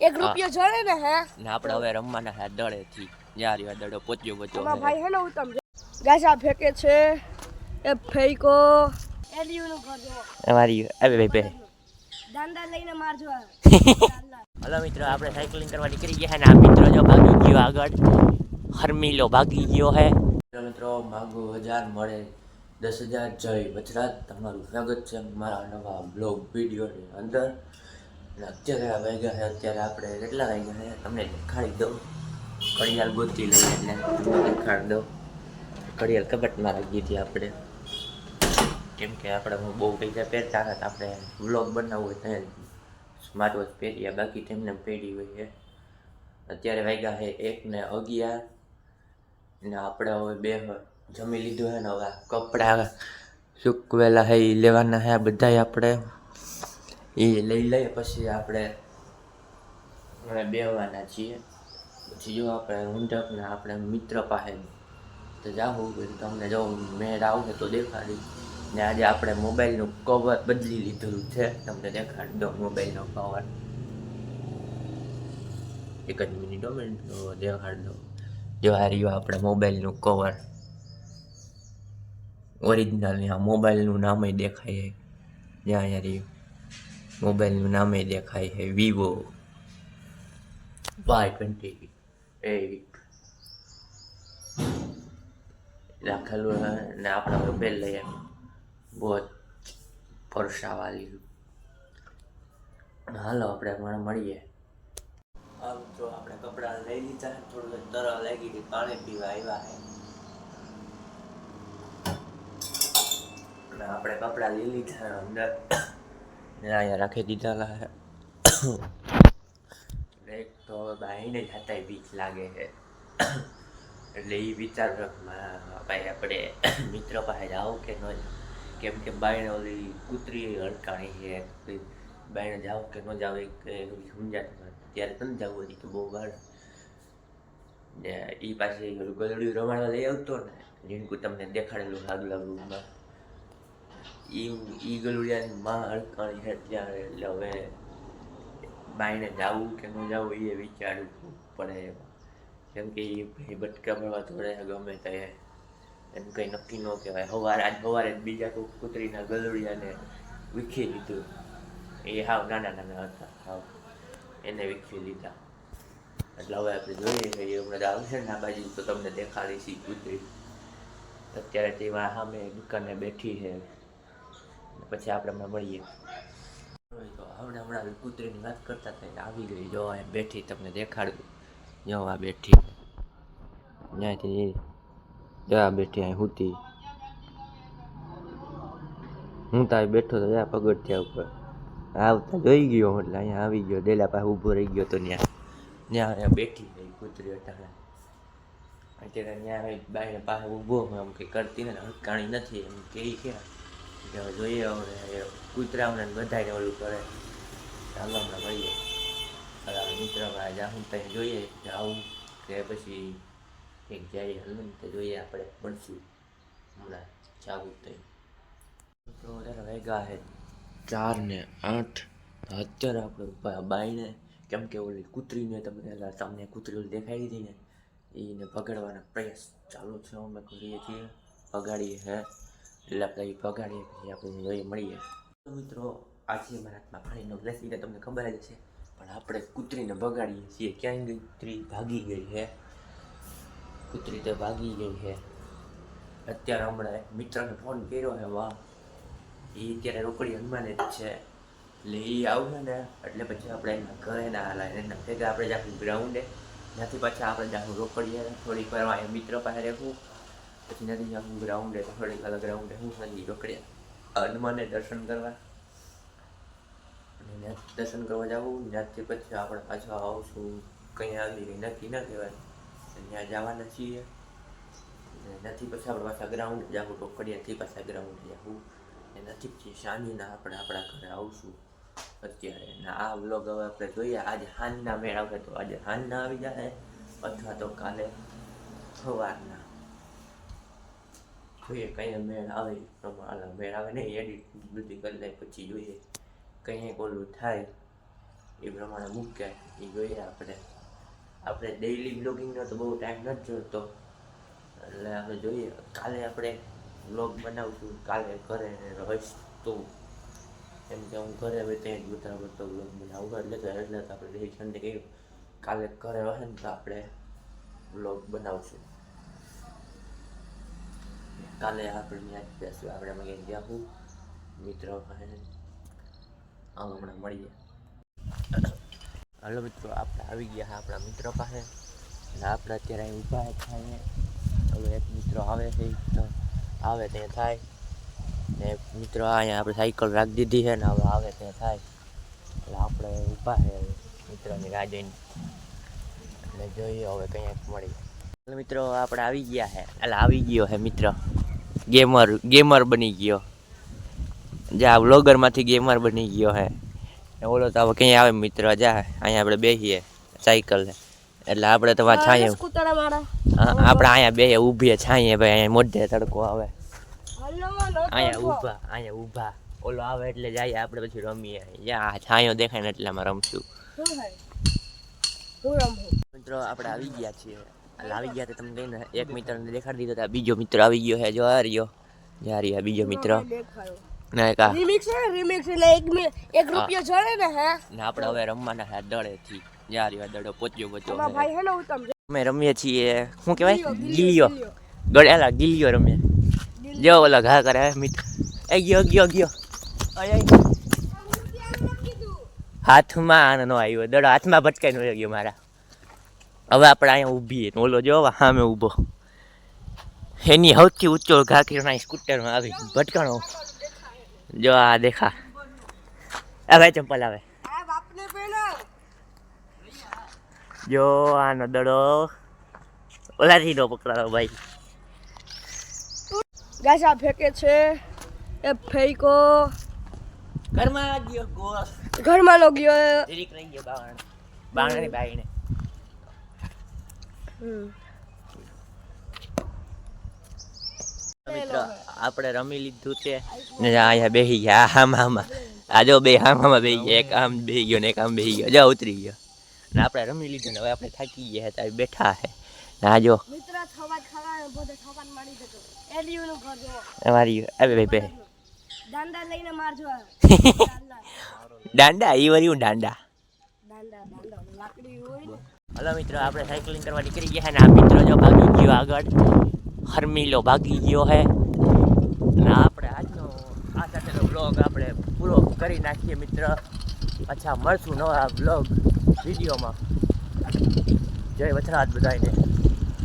1 રૂપિયો જોડે ને હે ને આપણે હવે રમવાના છે દળેથી. યાર યાર દડો પોચ્યો આમાં ભાઈ હે ને ઉતમ ગાસ આ ફેંકે છે એ ફેંકો એલિયુનું ઘર જો અમારી આવે ભાઈ દાંડા લઈને મારજો હલો મિત્રો, આપણે સાયકલિંગ કરવા નીકળી ગયા છે ને આ મિત્રો જો ભાગી ગયો આગળ. હરમીલો ભાગી ગયો હે. મિત્રો માગો 1000 મળે 10,000 જય ગુજરાત. તમારું સ્વાગત છે મારા નવા બ્લોગ વિડીયોની અંદર. અત્યારે વાગ્યા છે, અત્યારે આપણે કેટલા વાગ્યા છે તમને દેખાડી દઉં. ઘડિયાળ ગોતી લઈએ એટલે તમને દેખાડી દઉં. ઘડિયાળ કબાટમાં રાખી દીધી આપણે, કેમ કે આપણે હું બહુ પૈસા પહેરતા હતા. આપણે વ્લોગ બનાવવું હોય ત્યાં સ્માર્ટ વોચ પહેરીએ, બાકી તેમને પહેરી હોય છે. અત્યારે વાગ્યા છે 1:11 ને આપણે હવે બે જમી લીધું છે ને હવે કપડાં સૂકવેલા છે એ લેવાના છે બધાય. આપણે એ લઈ લઈએ પછી આપણે બેહવાના છીએ. પછી જો આપણે ઊંઢકને આપણે મિત્ર પાસે તો જાવું તમને જો મેળ આવશે તો દેખાડી. ને આજે આપણે મોબાઈલનું કવર બદલી લીધેલું છે, તમને દેખાડી દો મોબાઈલનો કવર. એક જ મિનિટ દેખાડી દો. જો આ રહ્યું આપણે મોબાઈલનું કવર ઓરિજિનલ. આ મોબાઈલનું નામે દેખાય છે, જ્યાં અહીંયા રહ્યું મોબાઈલનું નામે દેખાય છે વિવો Y28 રાખેલું છે. ને આપણે મોબાઈલ લઈએ બહુ પરસાવાળી. હાલો આપણે હમણાં મળીએ. હા મિત્રો, આપણે કપડાં લઈ લીધા, થોડું તરસ લાગી હતી, પાણી પીવા આવ્યા છે. અને આપણે કપડાં લઈ લીધા અંદર ને અહીંયા રાખી દીધા છે. એક તો બાઈને જાતા બીક લાગે છે, એટલે એ વિચાર ભાઈ આપણે મિત્ર પાસે જાઓ કે ન, કેમ કે બાઈને ઓલી કૂતરી હડકાણી છે. બાઈને જાઓ કે ન જાઓ એ સમજાતું ત્યારે તને જવું હતી તો બહુ વાર. ને એ પાસે ગલડિયું રમાડવા લઈ આવતો ને, જીણકું તમને દેખાડેલું આગલા રૂમમાં, એ ગલુડિયાની માં હડકાણી છે ત્યારે. એટલે હવે બાઈને જવું કે ન જવું એ વિચારવું પડે, કેમ કે એ ભાઈ બટકા ભરવા થોડે ગમે તે એમ કંઈ નક્કી ન કહેવાય. આજ સવારે બીજા કોઈ કૂતરીના ગલુડિયાને વીખી લીધું. એ હાવ નાના નાના હતા, હાવ એને વીખી લીધા. એટલે હવે આપણે જોઈએ કે એ હમણાં આવશે ને આ બાજુ તો તમને દેખાડીશ એ કૂતરી. અત્યારે તેમાં સામે દુકાને બેઠી છે, પછી આપણે હમણાં મળીએ. તો હમણાં કૂતરીની વાત કરતા હતા આવી ગઈ. જો એમ બેઠી, તમને દેખાડું. જો આ બેઠી ત્યાંથી જા બેઠી અહીં હુતી. હું તારે બેઠો તો જા પગથિયા ઉપર આવતા જોઈ ગયો, એટલે અહીંયા આવી ગયો. ડેલા પાસે ઊભો રહી ગયો તો ત્યાં બેઠી ગઈ કૂતરી અટાણે. અત્યારે ત્યાં બાઈને પાસે ઊભો આમ કંઈ કરતી ને હડકાણી નથી એમ કે હવે જોઈએ. હવે કૂતરાઓને બધાને ઓલું કરે. ચાલો હમણાં મળીએ. મિત્ર ભાઈ જાઉં ત્યાં જોઈએ આવું કે પછી એક જાય હલન તો જોઈએ આપણે મળશું હમણાં જાવું ત્યાં. તો ત્યારે વાગ્યા છે 4:08. અત્યારે આપણે બાઈને, કેમ કે ઓલી કૂતરીને તમને કૂતરી ઓલી દેખાડી હતી ને, એને પકડવાના પ્રયાસ ચાલુ છે. અમે કરીએ છીએ, પગાડીએ છે. એટલે આપણે એ પગાડીએ પછી આપણે જોઈએ મળીએ. મિત્રો આજે મારા હાથમાં પાણીનો ગ્લાસ લીધા, તમને ખબર જ છે. પણ આપણે કૂતરીને બગાડીએ છીએ. ક્યાંય ગઈ કૂતરી? ભાગી ગઈ છે કૂતરી, તો ભાગી ગઈ છે. અત્યારે હમણાં મિત્રને ફોન કર્યો છે, વાહ એ અત્યારે રોકડી હનુમાન જ છે. એટલે એ આવશે ને એટલે પછી આપણે એના ઘરે ના હાલાય, એના ભેગા આપણે જાશું ગ્રાઉન્ડે. ત્યાંથી પાછા આપણે જાશું રોકડીએ થોડીક વાર એ મિત્ર પાસે રહેવું. પછી નથી જાશું ગ્રાઉન્ડે, થોડીક વાર ગ્રાઉન્ડે હું નથી રોકડીએ હનુમાને દર્શન કરવા. અને દર્શન કરવા જવું. ત્યાંથી પછી આપણે પાછા આવશું. કંઈ આવી કંઈ નક્કી ના કહેવાય, ત્યાં જવાના છીએ. નથી પછી આપણે પાછા ગ્રાઉન્ડે જવું, રોકડીયાથી પાછા ગ્રાઉન્ડે જવું. નથી પછી સાંજના આપણે આપણા ઘરે આવશું. અત્યારે આ વ્લોગ હવે આપણે જોઈએ આજે સાંજના મેળ આવે તો આજે સાંજના આવી જાય, અથવા તો કાલે સવારના. જોઈએ કંઈ મેળ આવે પ્રમાણે. મેળ આવે નહીં એડિટ બધી કરી લે પછી જોઈએ કંઈ ઓલું થાય એ પ્રમાણે મૂકે એ જોઈએ આપણે. આપણે ડેઈલી બ્લોગિંગનો તો બહુ ટાઈમ નથી જોતો, એટલે આપણે જોઈએ. કાલે આપણે બ્લોગ બનાવશું, કાલે ઘરે રહીશ તો, એમ કે હું ઘરે હવે ત્યાં જ બધા પડતો બ્લોગ બનાવું એટલે તો આપણે ડિરેક્શનને કહ્યું કાલે ઘરે હશે ને તો આપણે બ્લોગ બનાવશું. કાલે આપણે ત્યાં જ બેસું, આપણે મગી જાઉં મિત્રો પાસે હમણાં મળીએ. હાલો મિત્રો, આપણે આવી ગયા આપણા મિત્રો પાસે અને આપણે અત્યારે અહીં ઊભા થાય. હવે એક મિત્રો આવે છે તો આવે ત્યાં થાય ને મિત્રો અહીંયા આપણે સાયકલ રાખી દીધી છે ને હવે આવે ત્યાં થાય એટલે આપણે ઊભા છે મિત્રોની રાહ જોઈને એટલે જોઈએ હવે કંઈક મળી. એટલે મિત્રો આપણે આવી ગયા છે, એટલે આવી ગયો છે મિત્ર ગેમર બની ગયો, જા વ્લોગરમાંથી ગેમર બની ગયો છે. ઓલો તો હવે ક્યાંય આવે મિત્ર, જા અહીંયા આપણે બેસીએ સાયકલ એટલે આપણે તો છાંયે આપણે અહીંયા બે ઊભીએ છાંયે ભાઈ, અહીંયા મોઢે તડકો આવે, અહીંયા ઊભા ઓલો આવે એટલે જઈએ આપણે પછી રમીએ. યા છાંયો દેખાય ને એટલે આમાં રમશું. મિત્રો આપણે આવી ગયા છીએ, એટલે આવી ગયા તો તમને કહીને એક મિત્રને દેખાડી દીધો, બીજો મિત્ર આવી ગયો છે, જો આ રહ્યો બીજો મિત્ર ને કા રિમિક્સ એટલે 1 રૂપિયો જોડે ને હે ને આપણે હવે રમવાના છે દડેથી. જા રહ્યો દડો પોચ્યો ભાઈ હે ને ઉતમ અમે રમીએ છીએ, શું કહેવાય ગિલ્લીઓ, ગળેલા ગિલ્લીઓ રમીએ. જો ઓલા ઘા કરે મિત્ર, એ ગયો હાથમાં નો આવ્યો દડો, હાથમાં ભટકાઈ નો ગયો મારા. હવે આપણે અહીંયા ઊભી ઓલો જો સામે ઊભો, એની સૌથી ઊંચો ઘા કર્યો સ્કૂટરમાં આવી ભટકાણો. જો આ દેખા હવે ચંપલ આવે, જો આનો દડો ઓલાથી નો પકડાયો ભાઈ. ગાઈસ આ ફેંકે છે એ ફેંકો ઘરમાં ગયો ગોળ, ઘરમાં નો ગયો જરીક રહી ગયો બાવણ બાઈને. મિત્ર આપણે રમી લીધું છે ને અહીંયા બેસી ગયા હામાં. આ જો બે હામાં બેસી ગયા, એક આમ બેસી ગયો ને એક આમ બેસી ગયો, જા ઉતરી ગયો ને આપણે રમી લીધું ને હવે આપણે થાકી ગયા હતા બેઠા છે. ના જો મિત્ર થવાજ ખાવા બધે થવાન મારી દેતો એલિયુ ઘર જો અમારી હવે ભાઈ દાંડા લઈને મારજો. દાંડા ઈ વરી દાંડા લાકડી હોય ને. હલો મિત્રો, આપણે સાયકલિંગ કરવા નીકળી ગયા છે ને આ મિત્રો જો ભાગી ગયો આગળ, હરમીલો ભાગી ગયો છે અને આપણે આજનો આ સાથેનો બ્લોગ આપણે પૂરો કરી નાખીએ મિત્ર. અચ્છા મળશું નવા બ્લોગ વિડીયોમાં. જય વથરાજ બધાને.